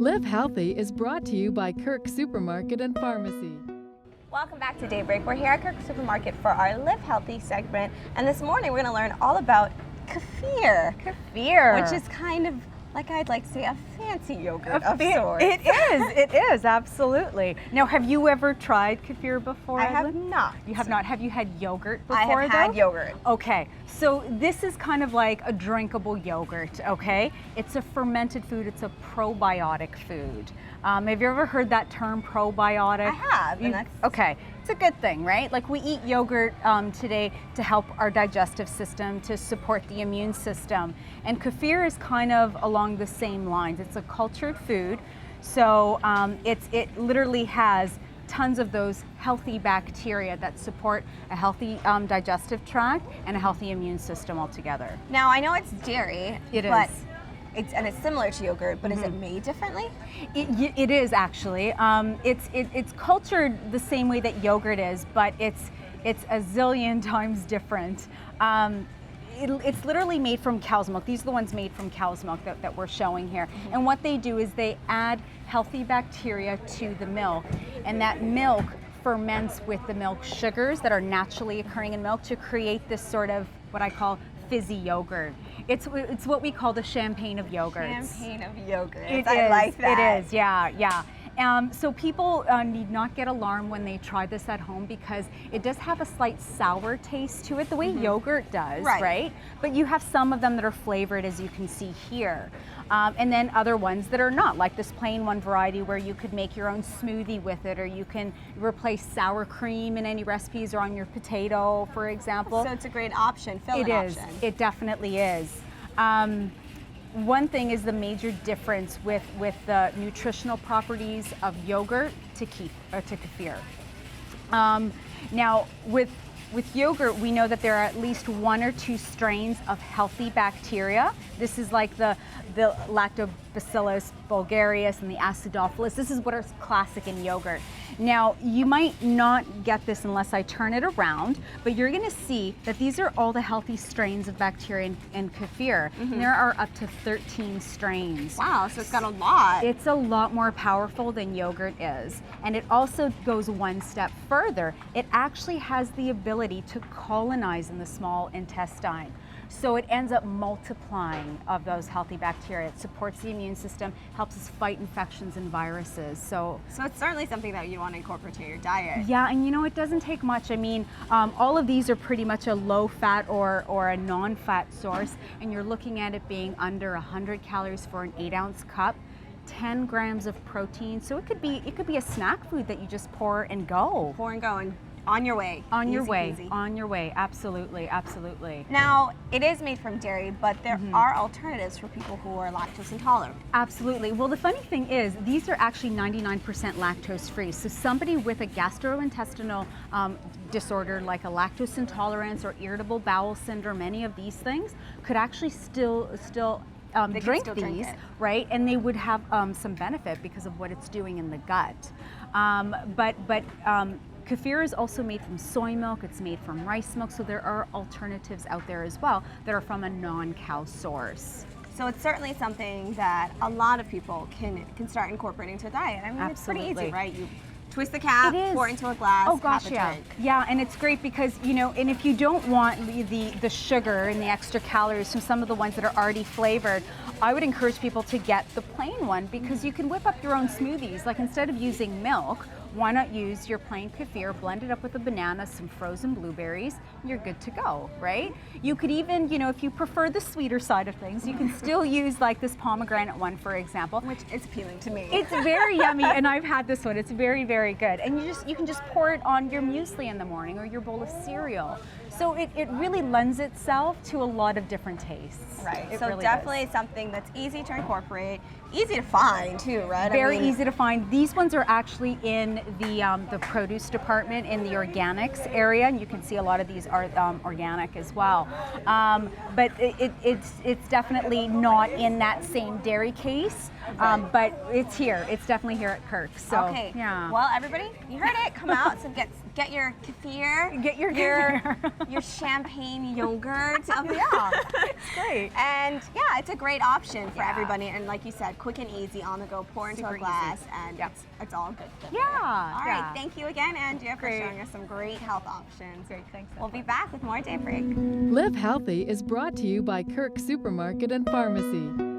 Live Healthy is brought to you by Kirk Supermarket and Pharmacy. Welcome back to Daybreak. We're here at Kirk Supermarket for our Live Healthy segment, and this morning we're going to learn all about kefir. Kefir. Which is kind of, like I'd like to say, a fancy yogurt of sorts. It is, absolutely. Now, have you ever tried kefir before? I have not. You have not? Have you had yogurt before, I have had yogurt. Okay, so this is kind of like a drinkable yogurt, okay? It's a fermented food, it's a probiotic food. Have you ever heard that term, probiotic? I have. Okay, it's a good thing, right? Like we eat yogurt today to help our digestive system, to support the immune system. And kefir is kind of along the same lines. It's a cultured food, so it literally has tons of those healthy bacteria that support a healthy digestive tract and a healthy immune system altogether. Now, I know it's dairy. It but is. It's similar to yogurt, but is it made differently? It is actually. It's cultured the same way that yogurt is, but it's a zillion times different. It's literally made from cow's milk. These are the ones made from cow's milk that we're showing here. And what they do is they add healthy bacteria to the milk, and that milk ferments with the milk sugars that are naturally occurring in milk to create this sort of what I call fizzy yogurt. It's what we call the champagne of yogurts. Champagne of yogurt. I like that. It is, yeah. So people need not get alarmed when they try this at home because it does have a slight sour taste to it, the way yogurt does, right? But you have some of them that are flavored, as you can see here. And then other ones that are not, like this plain one variety where you could make your own smoothie with it, or you can replace sour cream in any recipes or on your potato, for example. So it's a great option, fill-in option. It definitely is. One thing is the major difference with the nutritional properties of yogurt to kefir. Now, with yogurt, we know that there are at least 1 or 2 strains of healthy bacteria. This is like the Lactobacillus bulgarius and the acidophilus. This is what is classic in yogurt. Now, you might not get this unless I turn it around, but you're gonna see that these are all the healthy strains of bacteria in kefir. And there are up to 13 strains. Wow, so it's got a lot. It's a lot more powerful than yogurt is. And it also goes one step further. It actually has the ability to colonize in the small intestine. So it ends up multiplying of those healthy bacteria. It supports the immune system, helps us fight infections and viruses. So it's certainly something that you want to incorporate to your diet. Yeah, and you know, it doesn't take much. I mean, all of these are pretty much a low fat or a non-fat source, and you're looking at it being under 100 calories for an 8-ounce cup. 10 grams of protein. So it could be a snack food that you just pour and go. Pour and go and on your way. On your Easy. way, absolutely. Now, it is made from dairy, but there are alternatives for people who are lactose intolerant. Absolutely. Well, the funny thing is, these are actually 99% lactose free. So somebody with a gastrointestinal disorder like a lactose intolerance or irritable bowel syndrome, any of these things, could actually still drink these, right? And they would have some benefit because of what it's doing in the gut. Kefir is also made from soy milk, it's made from rice milk, so there are alternatives out there as well that are from a non-cow source. So it's certainly something that a lot of people can start incorporating to their diet. I mean, Absolutely. It's pretty easy, right? You twist the cap, pour it into a glass, have a drink. Yeah, and it's great because, you know, and if you don't want the sugar and the extra calories from some of the ones that are already flavored, I would encourage people to get the plain one because you can whip up your own smoothies. Like instead of using milk, why not use your plain kefir, blend it up with a banana, some frozen blueberries, you're good to go, right? You could even, you know, if you prefer the sweeter side of things, you can still use like this pomegranate one, for example. Which is appealing to me. It's very yummy, and I've had this one. It's very, very good. And you can just pour it on your muesli in the morning or your bowl of cereal. So it really lends itself to a lot of different tastes. Right, It so really definitely does. something that's easy to incorporate, easy to find too, right? Very easy to find. These ones are actually in the produce department in the organics area, and you can see a lot of these are organic as well. But it's definitely not in that same dairy case, but it's here. It's definitely here at Kirk. So, okay. Yeah. Well, everybody, you heard it. Come out, so get get your kefir, Get your kefir. your champagne yogurt. Yeah, it's great. And yeah, it's a great option for everybody. And like you said, quick and easy, on the go, pour into Super a glass, easy. and Yep. it's all good. Yeah. All right, thank you again, Andrea, for Great. showing us some great health options. Great, thanks. We'll be back with more Daybreak. Live Healthy is brought to you by Kirk Supermarket and Pharmacy.